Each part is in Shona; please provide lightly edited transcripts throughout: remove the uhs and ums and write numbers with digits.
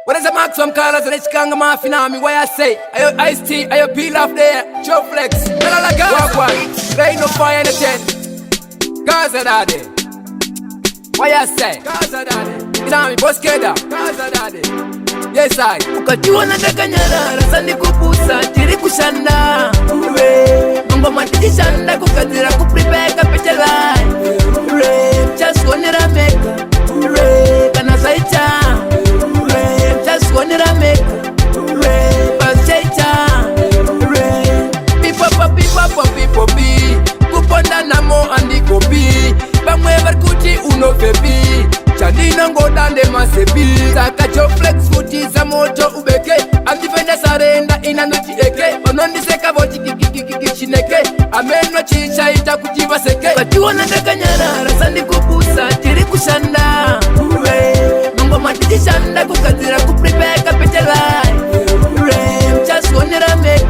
What is the maximum colors and it's kanga mafinami? Why I say, ayo Ice T, ayo peel off there, Joe Flex, walk one, there ain't no fire in the tent. Gaza daddy. Why I say, Gaza daddy. Inami boskeda, Gaza daddy. Yes I. Ukajua nataka nyara, rasani kupusa, chiri kushanda. Mungo matijishanda, kukadira kuprepeka pechalai. Just wanna make, kana saicha. Just wanna make, pasaicha. People be, kuponda namo andi kopi. Bamwe barkuti uno febi. Chandina ngoda nde masebi. Saka Joe Flex futi za moto ubeke. Amdifenda sarenda inanuchi eke. Onondi seka vochi kikikikikishineke. Amenwa chicha ita kujiva seke. Kajua nataka nyara, rasani kupusa, chiri kushanda. Mungo matijishanda, kukadira kuprepeka pechalai. Just wanna make,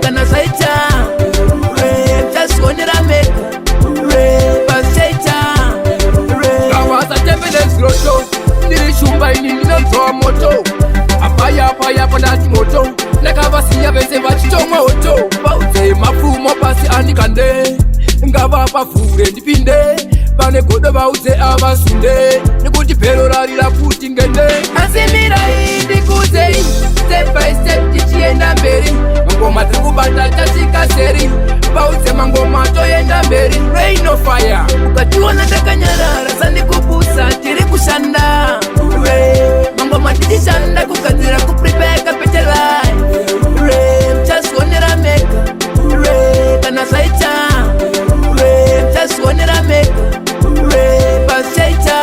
kana saicha. Just wanna make, pasaicha. Kawaza tembele groto. Nili shumba ini nina mtoa moto. Apaya panati moto. Nekava sinya vese vachito moto. Baute mafumo pasi anikande. Ngava pafure nipinde. Bane kodo baute abasunde. Nikuti pero rari la puti ngende. Azimira hindi kuzei. Step by step tichienda mberi. Mango matriku bata chachika seri. Baute mango mato yenda mberi. Rain of fire. Ukajua nataka nyara, rasani kupusa, chiri kushanda. Mango matijishanda, kukadira kuprepeka pechalai. Just wanna make, kana saicha. Just wanna make, pasaicha.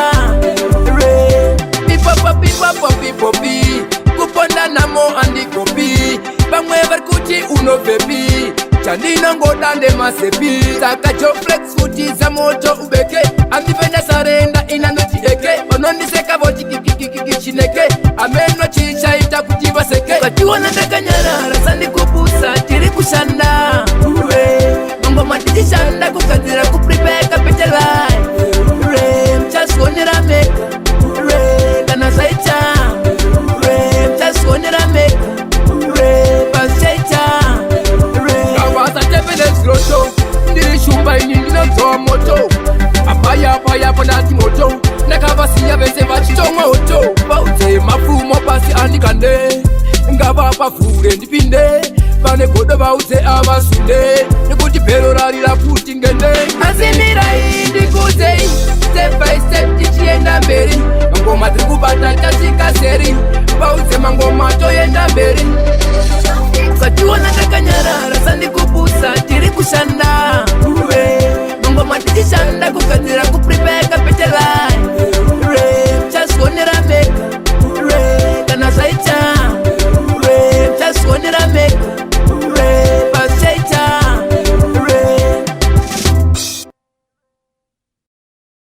People be, kuponda namo andi kopi. Bamwe barkuti uno febi. Chandina ngoda nde masebi. Saka Joe Flex futi za moto ubeke. Amdifenda sarenda inanuchi eke. Onondi seka vochi kikikikikishineke. Amenwa chicha ita kujiva seke. Kajua nataka nyara, rasani kupusa, chiri kushanda. Mungo matijishanda, kukadira kuprepeka pechalai. Just wanna make, kana saicha. Just wanna make, pasaicha. Kawaza tembele groto. Nili shumba ini nina mtoa moto. Apaya panati moto. Nekava sinya vese vachito moto. Baute mafumo pasi anikande. Ngava pafure nipinde. Bane kodo baute abasunde. Nikuti pero rari la puti ngende. Azimira hindi kuzei. Step by step tichienda mberi. Mango matriku bata chachika seri. Baute mango mato yenda mberi. Ukajua nataka nyara, rasani kupusa, chiri kushanda.